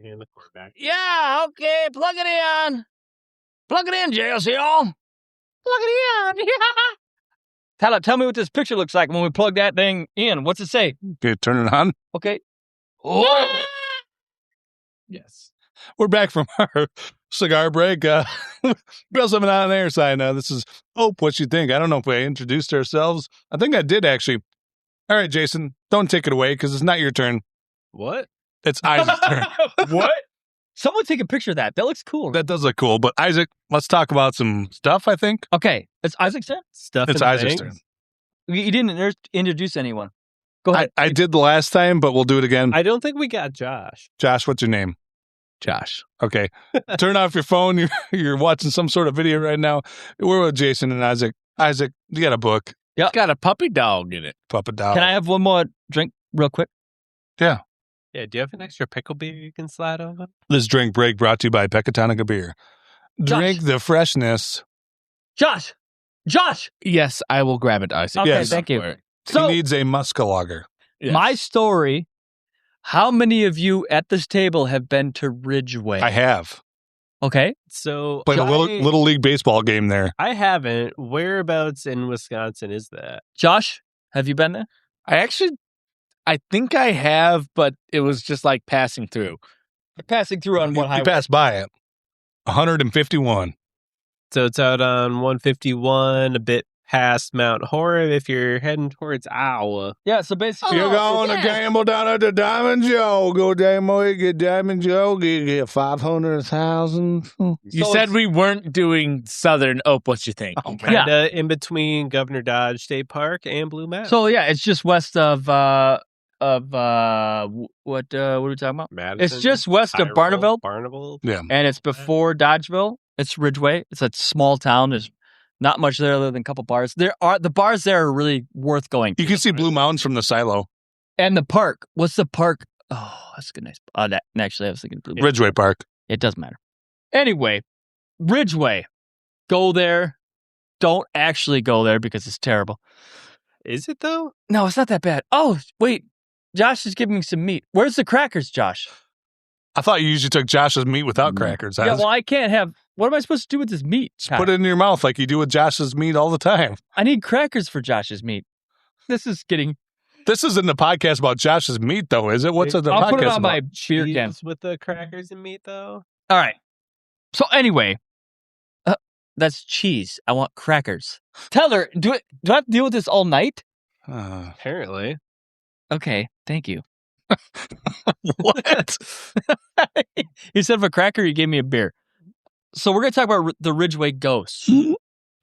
And the quarterback. Yeah, okay, plug it in. Plug it in, JLCO. Plug it in. Tyler, tell me what this picture looks like when we plug that thing in. What's it say? Okay, turn it on. Okay. Oh. Yes. We're back from our cigar break. Bill, something on the air side now. This is what you think? I don't know if we introduced ourselves. I think I did, actually. All right, Jason, don't take it away because it's not your turn. What? It's Isaac's turn. What? Someone take a picture of that. That looks cool. That does look cool. But Isaac, let's talk about some stuff, I think. Okay. It's Isaac's turn? Stuff. It's Isaac's turn. You didn't introduce anyone. Go ahead. I did the last time, but we'll do it again. I don't think we got Josh. Josh, what's your name? Josh. Okay. Turn off your phone. You're watching some sort of video right now. We're with Jason and Isaac. Isaac, you got a book. Yeah. It's got a puppy dog in it. Puppet dog. Can I have one more drink real quick? Yeah. Yeah, do you have an extra pickle beer you can slide over? This drink break brought to you by Pecatonica Beer. Drink the freshness. Josh! Yes, I will grab it, Isaac. Okay, Yes. thank you. He So, needs a muskelager. Yes. my story, how many of you at this table have been to Ridgeway? I have. Okay. So Played a little league baseball game there. I haven't. Whereabouts in Wisconsin is that? Josh, have you been there? I think I have, but it was just like passing through. Passing through on what You highway? passed by it. 151. So it's out on 151, a bit past Mount Horeb if you're heading towards Iowa. Yeah, so basically... You're going to gamble down at the Diamond Joe. Go get Diamond Joe. Get 500,000. You So said it's- we weren't doing Southern What you think? Oh, Yeah. Kinda in between Governor Dodge State Park and Blue Mountain. So, yeah, it's just west of what are we talking about? Madison, It's just west of Tyrell, Barneville, Barneville. Yeah. and it's before Dodgeville. It's Ridgeway. It's a small town. There's not much there other than a couple bars. The bars there are really worth going to. You can see Blue Mountains from the silo. And the park. What's the park? Oh, that's a good nice. Actually, I was thinking Blue. Ridgeway Park. It doesn't matter. Anyway, Ridgeway. Go there. Don't actually go there because it's terrible. Is it though? No, it's not that bad. Oh, wait. Josh is giving me some meat. Where's the crackers, Josh? I thought you usually took Josh's meat without crackers. Yeah, well, I can't have... What am I supposed to do with this meat? Just put it in your mouth like you do with Josh's meat all the time. I need crackers for Josh's meat. This is getting... This isn't the podcast about Josh's meat, though, is it? What's the I'll podcast put it on about? my beer can. Cheese with the crackers and meat though? All right. So anyway, that's cheese. I want crackers. Tyler, do I have to deal with this all night? Apparently. Okay, thank you. What? You said for cracker, you gave me a beer. So we're going to talk about the Ridgeway ghosts.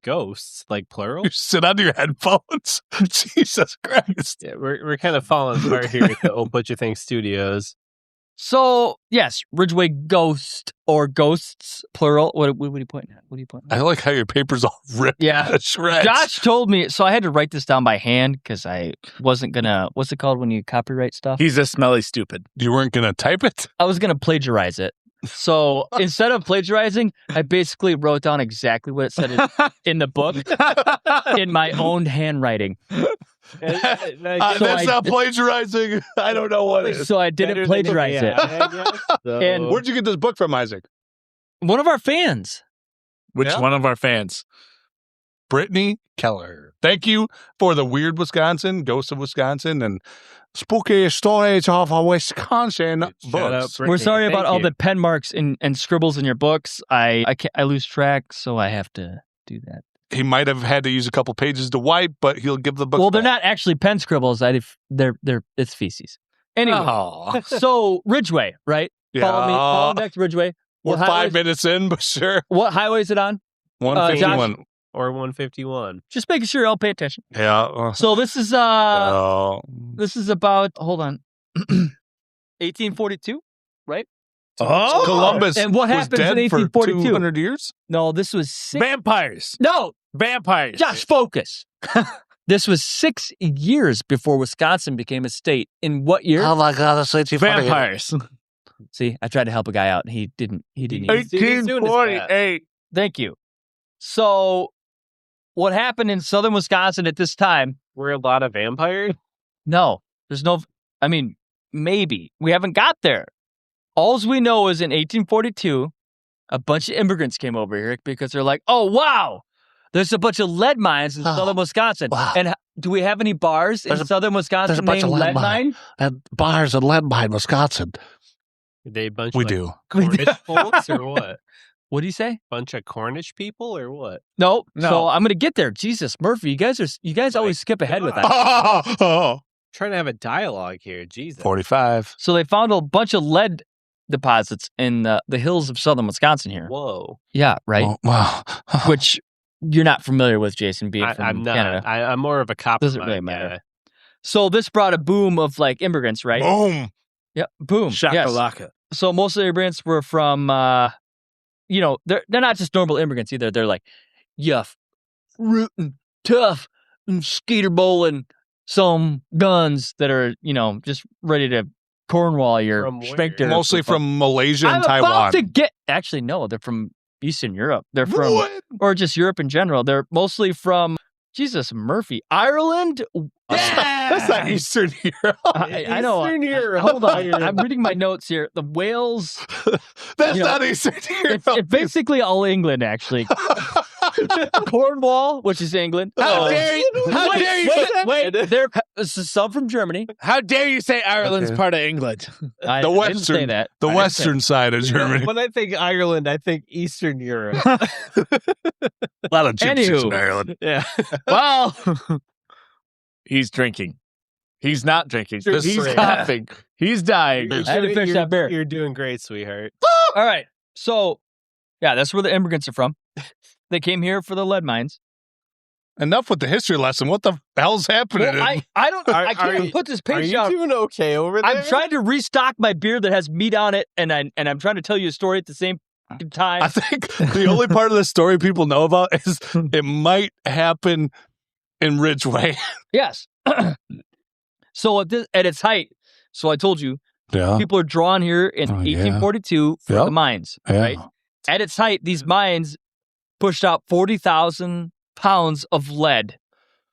Ghosts, like plural? You sit on your headphones. Jesus Christ. Yeah, we're kind of falling apart here at the Old Butcher Thing Studios. So, yes, Ridgeway ghost or ghosts, plural. What are you pointing at? What are you pointing at? I like how your paper's all ripped Yeah. to shreds. Josh told me, so I had to write this down by hand because I wasn't going to, what's it called when you copyright stuff? He's a smelly stupid. You weren't going to type it? I was going to plagiarize it. So instead of plagiarizing, I basically wrote down exactly what it said in the book in my own handwriting. That's not plagiarizing. I don't know what it is. So I didn't plagiarize it. And Where'd you get this book from, Isaac? One of our fans. Which Yeah. one of our fans? Brittany Keller. Thank you for the Weird Wisconsin, Ghosts of Wisconsin, and Spooky Stories of Wisconsin Shout out, books. Brittany. We're sorry about Thank all you. the pen marks and scribbles in your books. I lose track, so I have to do that. He might have had to use a couple pages to wipe, but he'll give the book. Well, they're back. not actually pen scribbles. It's feces. Anyway, Oh. so Ridgeway, right? Yeah. Follow me back to Ridgeway. We're What 5 highway- minutes in, but sure. What highway is it on? 151. Or 151. Just making sure I'll pay attention. Yeah. So this is Oh. this is about, hold on, 1842, right? Oh, Columbus And what was happens in dead for 1842? 200 years? No, this was six. vampires. No, Vampires. Josh, focus. This was 6 years before Wisconsin became a state. In what year? my God, that's way too Vampires. See, I tried to help a guy out, and he didn't. He's doing his 1848. Thank you. So, what happened in southern Wisconsin at this time? Were a lot of vampires? No, there's no. I mean, maybe we haven't got there. All we know is in 1842, a bunch of immigrants came over here because they're like, oh, wow, there's a bunch of lead mines in southern Wisconsin. Wow. And do we have any bars in southern Wisconsin there's a bunch named of lead lead mine? And bars in Lead Mine, Wisconsin. Are they a bunch We of do. Cornish folks or what? What do you say? Bunch of Cornish people or what? No. No. So I'm going to get there. Jesus, Murphy, you guys always skip ahead with that. Trying to have a dialogue here. Jesus. 45. So they found a bunch of lead deposits in the hills of southern Wisconsin here. Whoa. Yeah, right. Oh, wow. Which you're not familiar with, Jason, being from I'm not. Canada. I'm more of a cop. Doesn't really matter. So this brought a boom of like immigrants, right? Boom. Yep, boom. Yes. Shakalaka. So most of the immigrants were from, they're not just normal immigrants either. They're like, rootin', tough, and skeeter bowling, some guns that are, just ready to Cornwall your From where? sphincter. Mostly from Malaysia and I'm Taiwan. about to get. Actually, no, they're from Eastern Europe. They're from, What? or just Europe in general. They're mostly from, Jesus, Murphy, Ireland. That's not Eastern Europe. I know. Eastern Europe. Hold on, I'm reading my notes here. The Wales. That's You know, not Eastern Europe. It's basically all England, actually. Cornwall, which is England. How dare you say Wait, there. Some from Germany. How dare you say Ireland's Okay. part of England? I The didn't say western, that. the I didn't say western side of Germany. When I think Ireland, I think Eastern Europe. A lot of gypsies Anywho. in Ireland. Yeah. Well, he's drinking. He's not drinking. Just He's straight. coughing. He's dying. I had to finish that beer. You're doing great, sweetheart. All right. So, yeah, that's where the immigrants are from. They came here for the lead mines. Enough with the history lesson. What the hell's happening? Well, I don't. I Are can't you- put this Are page you down. doing okay over there? I'm trying to restock my beer that has meat on it, and I'm trying to tell you a story at the same time. I think the only part of the story people know about is it might happen in Ridgeway. Yes. So at its height, so I told you, Yeah. people are drawn here in Oh, yeah. 1842 for Yep. the mines, Yeah. right? At its height, these mines pushed out 40,000 pounds of lead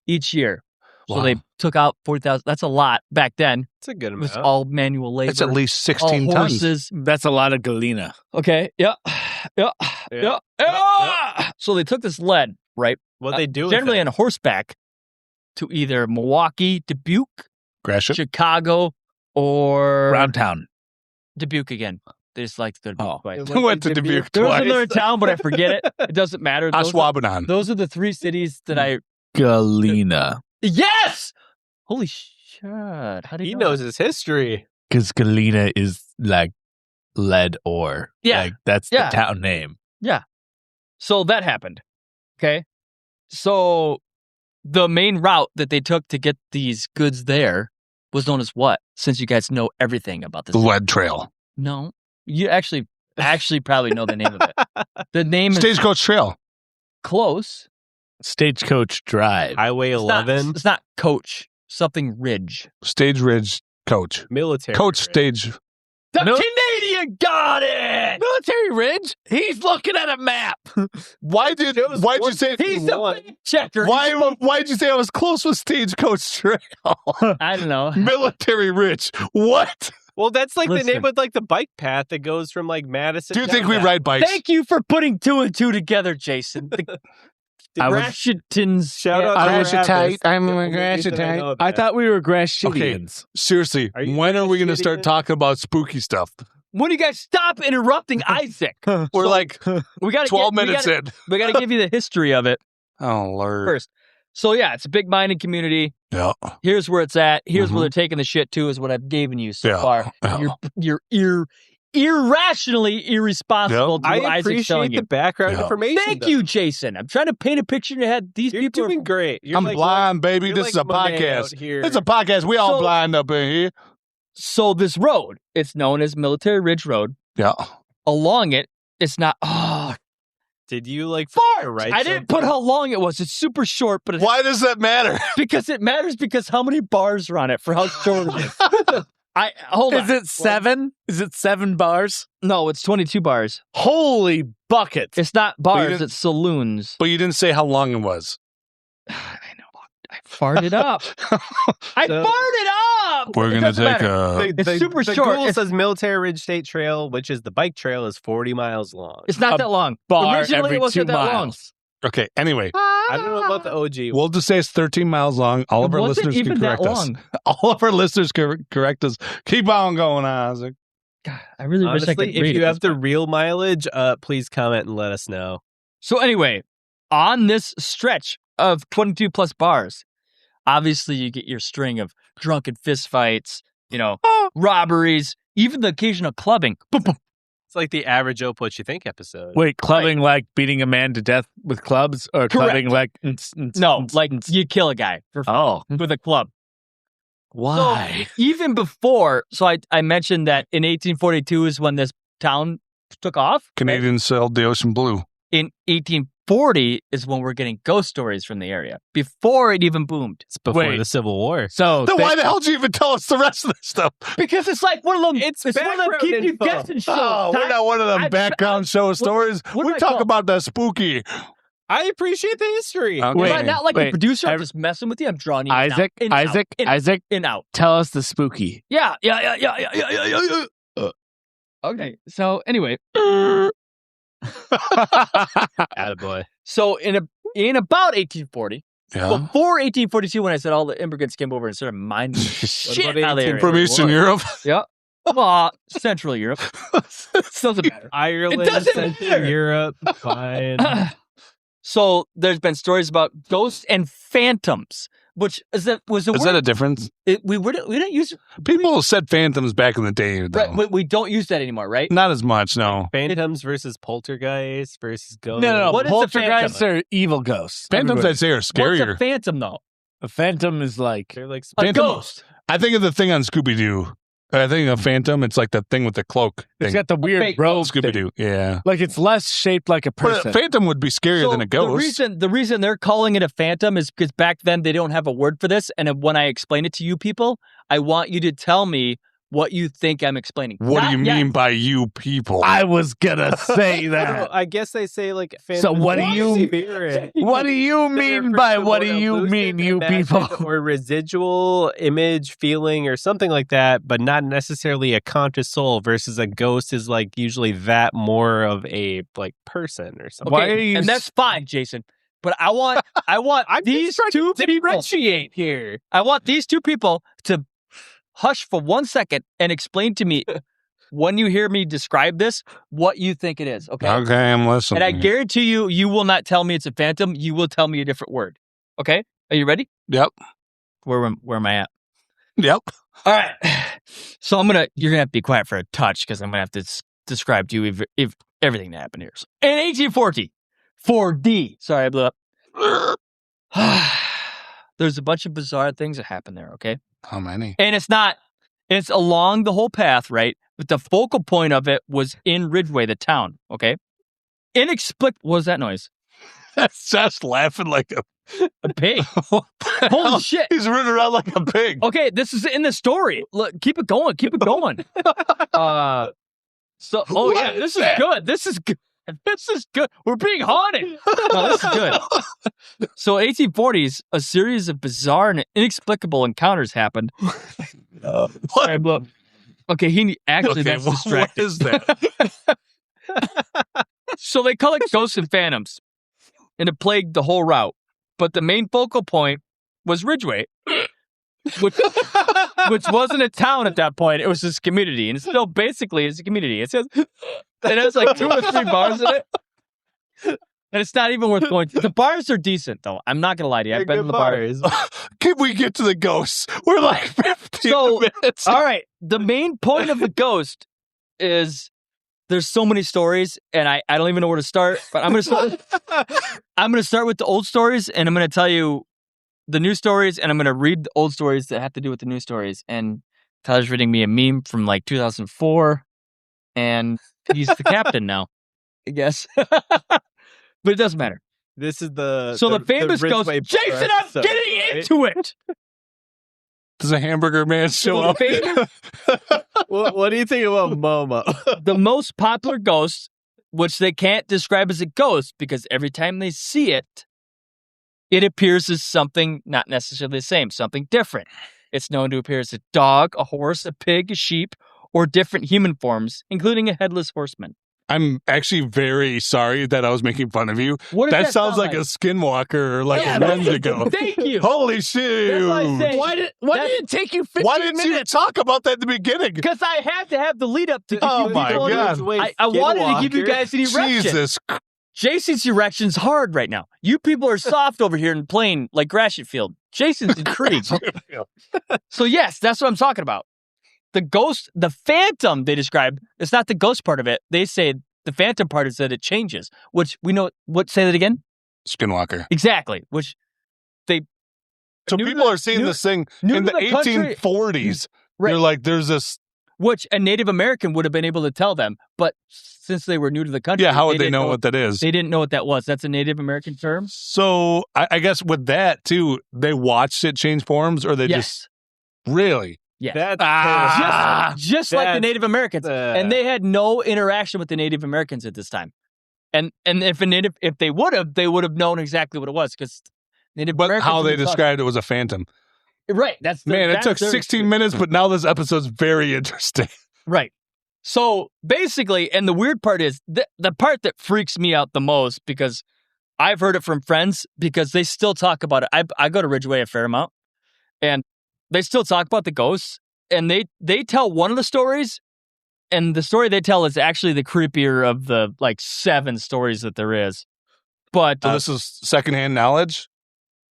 each year. So Wow. they took out 40,000. That's a lot back then. It's a good It was amount. all manual labor. It's at least all 16 tons. horses. That's a lot of galena. Okay. Yeah. Yeah. Yeah. Yeah. So they took this lead, right? What they do? Generally on horseback to either Milwaukee, Dubuque, Gresham. Chicago, or Round town. Dubuque again. They just like to go to Dubuque twice. I went to Dubuque There was twice. another town, but I forget it. It doesn't matter. Ashwaubenon. Those are the three cities that I. Galena. Yes! Holy shit. How do you He know knows that? his history. Because galena is like lead ore. Yeah. Like, that's Yeah. the town name. So that happened. Okay. So the main route that they took to get these goods there was known as what? Since you guys know everything about this. The Lead Trail. No. You actually probably know the name of it. The name is Stagecoach Trail. close. Stagecoach Drive. Highway It's not- 11. It's not Coach. Something Ridge. Stage Ridge Coach. Military. Coach Ridge. Stage. The No. Canadian got it! Military Ridge? He's looking at a map. Why'd you say He's the What? fact checker. why'd you say I was close with Stagecoach Trail? I don't know. Military Ridge. What? Well, that's like the Listen. name of like the bike path that goes from like Madison. Do you down think we that ride bikes? Thank you for putting two and two together, Jason. The I was- Grashitons. Shout out I to was Travis. tight. I'm The a only reason I Grashitite. know I that. thought we were Grashitians. Seriously, Are you when are we going to start shitting? talking about spooky stuff? When do you guys stop interrupting Isaac? We're like We got 12 minutes in. We got to give you the history of it Oh, Lord. first. So yeah, it's a big mining community. Yeah. Here's where it's at. Here's Mhm. where they're taking the shit to. Is what I've given you so Yeah. far. Yeah. You're irrationally irresponsible. To what I Isaac's telling appreciate you. the background Yeah. information. Thank though. you, Jason. I'm trying to paint a picture in your head. These You're people doing great. You're I'm like blind, baby. you're This like is a Monet podcast. out here. It's a podcast. We all So- blind up in here. So this road, it's known as Military Ridge Road. Yeah. Along it, it's not. Oh, Did you like fart! right? I didn't put how long it was. It's super short, but it's Why does that matter? because it matters because how many bars are on it for how short it is. Hold on. Is it 7? Is it 7 bars? No, it's 22 bars. Holy buckets. It's not bars, didn't- it's saloons. But you didn't say how long it was. I know. I farted up. I So- farted We're it gonna doesn't take matter. It's super the short. Google It's- says Military Ridge State Trail, which is the bike trail, is 40 miles long. It's not that long. Bar Originally, every it wasn't 2 that long. miles. Okay. Anyway, I don't know about the OG. we'll just say it's 13 miles long. All of It our wasn't listeners can even that correct us. long. All of our listeners can correct us. Keep on going, Isaac. God, I really wish I Honestly, could if read you it have this the way. real mileage, please comment and let us know. So anyway, on this stretch of 22 plus bars, obviously you get your string of drunken fistfights, robberies, even the occasional clubbing. Boom, boom. It's like the average Ope What You Think episode. Wait, clubbing like beating a man to death with clubs, or clubbing like No, like you kill a guy with a club. why? So even before, I mentioned that in 1842 is when this town took off. Canadians sailed the ocean blue. In 1840 is when we're getting ghost stories from the area. Before it even boomed. It's before Wait. the Civil War. So Then why the hell did you even tell us the rest of this stuff? Because it's like one of them. It's one of them background keep you info. guessing shows. Oh, we're not one of them background show stories. what do We I talk call- about the spooky. I appreciate the history. Okay. Am I not like a wait. producer? I'm just messing with you. I'm drawing you Isaac, in, out, Isaac, in, Isaac, in, out. tell us the spooky. Yeah. Okay. So anyway, Attaboy. so in about 1840, Yeah. before 1842, when I said all the immigrants came over and started mining the shit about out of the area. From Eastern Europe. Well, Central Europe. Doesn't matter. Ireland, It doesn't Central matter. Europe, fine. So there's been stories about ghosts and phantoms, which was a Is word. that a difference? We didn't use People said phantoms back in the day. Though. right, we don't use that anymore, right? Not as much, no. Phantoms versus poltergeists versus ghosts. No. What is a Poltergeists phantom? are evil ghosts. Phantoms, Everybody- I'd say, are What's scarier. a phantom though? a phantom is like They're like A Phantom- ghost. I think of the thing on Scooby Doo. I think of Phantom. It's like the thing with the cloak. it's Thing. got the weird fake robe Scooby thing. Doo. Yeah. Like it's less shaped like a But person. a Phantom would be scarier than a ghost. The reason they're calling it a phantom is because back then they don't have a word for this, and when I explain it to you people, I want you to tell me what you think I'm explaining. What do you Not yet. mean by you people? I was gonna say I don't know, that. I guess they say like phantoms. So what do you- spirit. What do you They mean refer by to what do more you elusive mean, you imagined people? or residual image, feeling, or something like that, but not necessarily a conscious soul. Versus a ghost is like usually that more of a like person or something. Why are you and that's fine, Jason. But I want these two people. Differentiate here. I want these two people to hush for 1 second and explain to me when you hear me describe this what you think it is. Okay. Okay, I'm listening. And I guarantee you, you will not tell me it's a phantom. You will tell me a different word. Okay. Are you ready? Yep. Where am I at? Yep. All right. So you're gonna have to be quiet for a touch because I'm gonna have to describe to you if everything that happened here. So in 1840, 4D. Sorry, I blew up. There's a bunch of bizarre things that happen there. Okay. How many? And it's along the whole path, right? But the focal point of it was in Ridgeway, the town. Okay. What was that noise? That's just laughing like A pig. a Holy shit. He's running around like a pig. Okay, this is in the story. Look, keep it going. Keep it going. What This is is that? good. This is good. This is good. We're being haunted. No, this is good. So, 1840s, a series of bizarre and inexplicable encounters happened. Sorry, look. Okay, that's what distracting. is that? So they call it ghosts and phantoms, and it plagued the whole route. But the main focal point was Ridgeway, which wasn't a town at that point. It was this community, and it still basically is a community. It has like 2 or 3 bars in it, and it's not even worth going to. The bars are decent, though. I'm not gonna lie to you. I've been in the bars. Can we get to the ghosts? We're like 15 So, minutes. All right. The main point of the ghost is there's so many stories, and I don't even know where to start. But I'm gonna start. I'm gonna start with the old stories, and I'm gonna tell you the new stories, and I'm gonna read the old stories that have to do with the new stories. And Tyler's reading me a meme from like 2004, and he's the captain now, I guess. But it doesn't matter. This is the famous ghost. Ridgeway bar Jason, I'm episode, getting right? into it. Does a hamburger man show up? What do you think about Momo? The most popular ghost, which they can't describe as a ghost because every time they see it, it appears as something not necessarily the same, something different. It's known to appear as a dog, a horse, a pig, a sheep, or different human forms, including a headless horseman. I'm actually very sorry that I was making fun of you. What does That sounds sound like a skinwalker or like Yeah, a Wendigo. Thank you. Holy shit. That's why I say- Why did it take you 15 Why didn't you minutes? talk about that in the beginning? Because I had to have the lead up to give Oh you my people- God. I wanted to give you guys an erection. Jesus. Jason's erection's hard right now. You people are soft over here and playing like Gratiot Field. Jason's intrigued. So yes, that's what I'm talking about. The ghost, the phantom they describe, it's not the ghost part of it. They say the phantom part is that it changes, which we know, say that again? Skinwalker. Exactly, which they... So new to people the- are seeing new- this thing new in to the the country- 1840s. Right. You're like, there's this... Which a Native American would have been able to tell them, but since they were new to the country... Yeah, how would they didn't know what that is? They didn't know what that was. That's a Native American term? So I guess with that, too, they watched it change forms or they just... Really? Yes. That's Just like the That's, Native Americans. And they had no interaction with the Native Americans at this time. And if they would have known exactly what it was because Native But Americans... how they didn't talk- described it was a phantom. Right. Man, it that's took their 16 minutes, but now this episode's very interesting. Right. So basically, and the weird part is the part that freaks me out the most because I've heard it from friends because they still talk about it. I go to Ridgeway a fair amount and they still talk about the ghosts and they tell one of the stories and the story they tell is actually the creepier of the like 7 stories that there is. But So this is secondhand knowledge?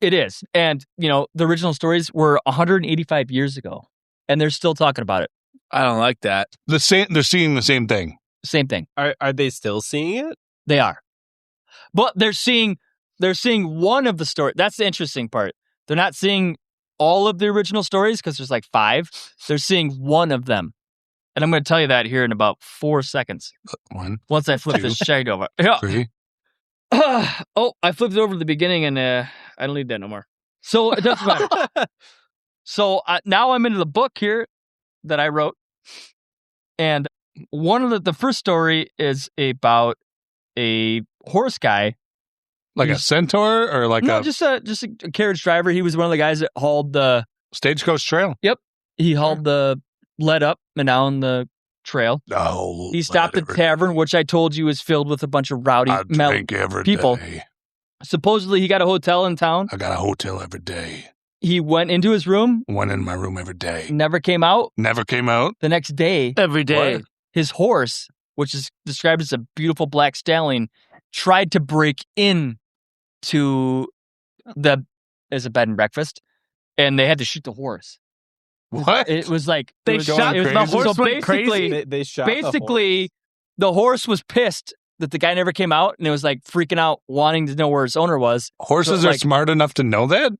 it is. And, the original stories were 185 years ago and they're still talking about it. I don't like that. They're seeing the same thing. Same thing. Are they still seeing it? They are. But they're seeing one of the story. That's the interesting part. They're not seeing all of the original stories because there's like 5. They're seeing one of them. And I'm going to tell you that here in about 4 seconds. 1, Once I flip 2, this shite over. Yeah. 3. Oh, I flipped it over to the beginning and I don't need that no more. So it doesn't matter. So now I'm into the book here that I wrote. And one of the first story is about a horse guy. Like a centaur or like a just a carriage driver. He was one of the guys that hauled the stagecoach trail? the lead up and down the trail. No. He stopped at the tavern, which I told you was filled with a bunch of rowdy I drink every people. day. Supposedly he got a hotel in town. I got a hotel every day. He went into his room, Went in my room every day. never came out. Never came out. The next day, Every day. What? his horse, which is described as a beautiful black stallion, tried to break in to as a bed and breakfast, and they had to shoot the horse. What? It was like They it was shot it was the not- horse so went crazy? basically, They shot basically the horse was pissed that the guy never came out, and it was like freaking out, wanting to know where his owner was. Horses So, are like- smart enough to know that?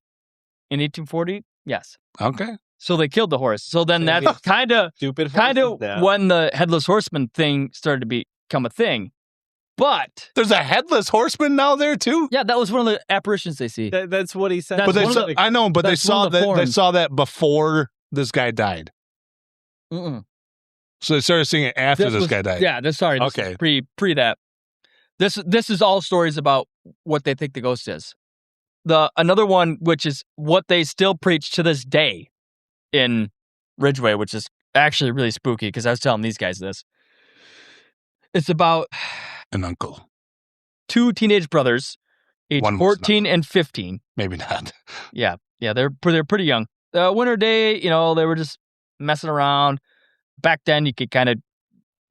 In 1840, yes. Okay. So they killed the horse. So then So that's these kind of stupid. kind of horses now. when the headless horseman thing started to become a thing. But There's a headless horseman now there too? yeah, that was one of the apparitions they see. That's what he said. That's But they one saw, of the- I know, but they that's one saw of the that they forms. saw that before this guy died. Mm-mm. So they started seeing it after this was- guy died. Yeah, this Okay. is pre that. This is all stories about what they think the ghost is. Another one, which is what they still preach to this day in Ridgeway, which is actually really spooky because I was telling these guys this. It's about An uncle. 2 teenage brothers, age One was 14 and 15. Maybe not. Yeah, they're pretty young. Winter day, they were just messing around. Back then, you could kind of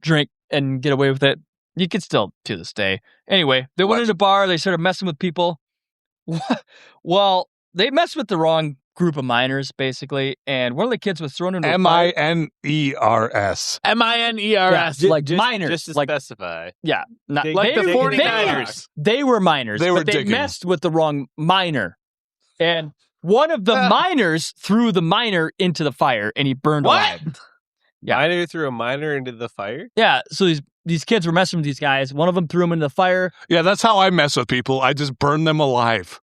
drink and get away with it. You could still to this day. Anyway, they went What? into a bar. They started messing with people. Well, they messed with the wrong group of minors, basically. And one of the kids was thrown into a fire. Miners. MINERS. Yeah, like just, minors, just to like specify. yeah, not, Dig- Like they, the digging 49ers. They were minors, They were but they digging. messed with the wrong minor. And one of the minors threw the minor into the fire, and he burned What? alive. Yeah. Miner threw a miner into the fire. Yeah, so these kids were messing with these guys. One of them threw him into the fire. Yeah, that's how I mess with people. I just burn them alive.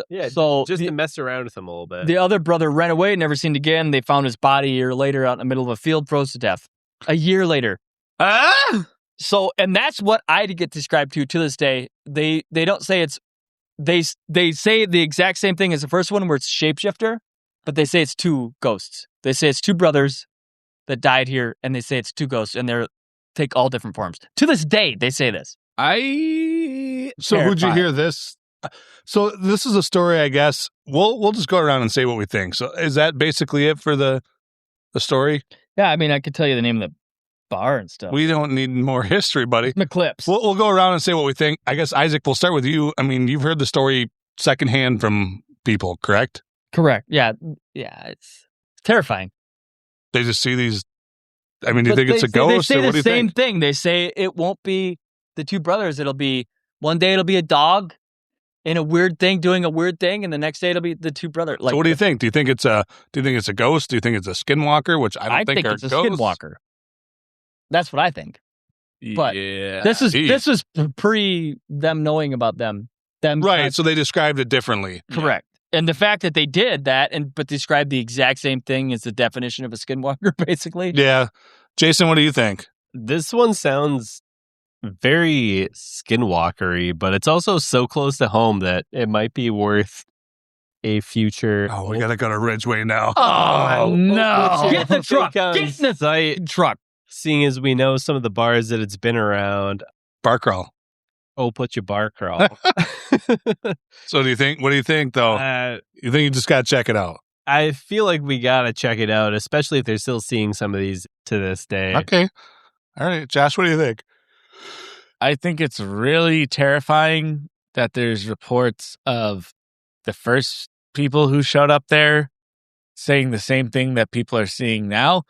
Yeah, So just the, to mess around with them a little bit. the other brother ran away, never seen again. They found his body a year later out in the middle of a field, froze to death. A year later. Ah! So, and that's what I get described to this day. They don't say it's, they say the exact same thing as the first one where it's shapeshifter. but they say it's two ghosts. They say it's two brothers that died here, and they say it's two ghosts, and they take all different forms. To this day, they say this. So who'd you hear this? So this is a story, I guess. We'll just go around and say what we think. So is that basically it for the story? Yeah, I mean, I could tell you the name of the bar and stuff. We don't need more history, buddy. McClips. We'll go around and say what we think. I guess, Isaac, we'll start with you. I mean, you've heard the story secondhand from people, correct? Correct. Yeah, it's terrifying. They just see these. I mean, do you But think it's a ghost? They say or what do the you same think? thing. They say it won't be the two brothers. It'll be one day it'll be a dog in a weird thing doing a weird thing, and the next day it'll be the two brothers. So what do you think? Do you think it's a ghost? Do you think it's a skinwalker? Which I don't think are it's a ghosts. skinwalker. That's what I think. But yeah, this is pre them knowing about them. Right. So they described it differently. Correct. And the fact that they did that, but described the exact same thing as the definition of a skinwalker, basically. Yeah. Jason, what do you think? This one sounds very skinwalkery, but it's also so close to home that it might be worth a future. Oh, we gotta go to Ridgeway now. Oh, no. Get in the truck. Get Get in the site, truck. seeing as we know some of the bars that it's been around. Bar crawl. Oh, put your bar crawl. So what do you think though? You think you just gotta check it out? I feel like we gotta check it out, especially if they're still seeing some of these to this day. Okay. All right. Josh, what do you think? I think it's really terrifying that there's reports of the first people who showed up there saying the same thing that people are seeing now.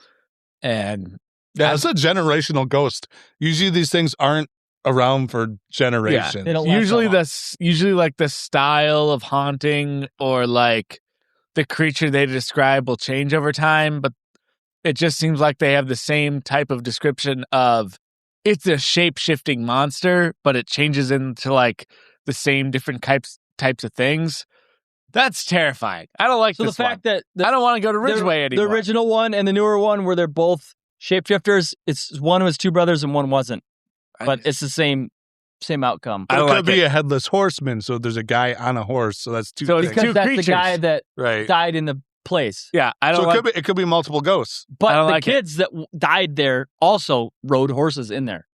And Yeah, it's a generational ghost. Usually these things aren't around for generations. they don't last that long. usually like the style of haunting or like the creature they describe will change over time, but it just seems like they have the same type of description of it's a shape-shifting monster, but it changes into like the same different types of things. That's terrifying. I don't like So the this one. fact that I don't want to go to Ridgeway the anymore. original one and the newer one, where they're both shapeshifters, it's one was two brothers and one wasn't. But it's the same outcome. It don't could like be a headless horseman, so there's a guy on a horse, so that's two So it's things. Because two that's creatures. the guy that Right. died in the place. Yeah, I don't So like it could be multiple ghosts. I But don't the like it. kids that died there also rode horses in there.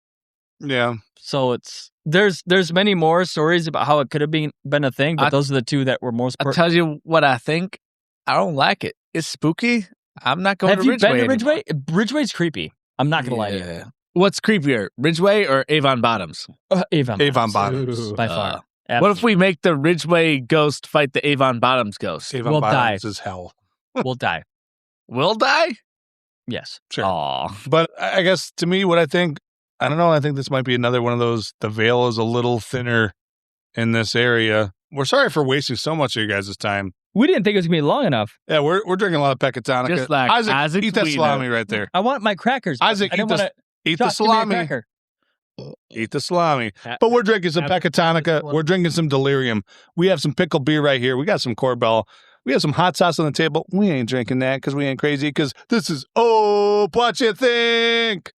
Yeah. So there's many more stories about how it could have been a thing, but those are the two that were most I'll tell you what I think. I don't like it. It's spooky. I'm not going Have to you Ridgeway been to anymore. Ridgeway? Ridgeway's creepy. I'm not gonna lie to you. What's creepier, Ridgeway or Avon Bottoms? Avon Bottoms. by far. What if we make the Ridgeway ghost fight the Avon Bottoms ghost? Avon We'll Bottoms die. is hell. We'll die? We'll die? Yes. Sure. Aw. But I guess to me, what I think, I don't know, I think this might be another one of those, the veil is a little thinner in this area. We're sorry for wasting so much of you guys' time. We didn't think it was gonna be long enough. Yeah, we're drinking a lot of Pecatonica. Just like Isaac, Isaac's eat that wiener. salami right there. I want my crackers. Isaac, I didn't eat the want eat the to salami. cracker. Eat the salami. Ha- But we're drinking some have- Pecatonica. We're drinking some delirium. We have some pickled beer right here. We got some Corbel. We have some hot sauce on the table. We ain't drinking that because we ain't crazy, because this is, oh, what you think?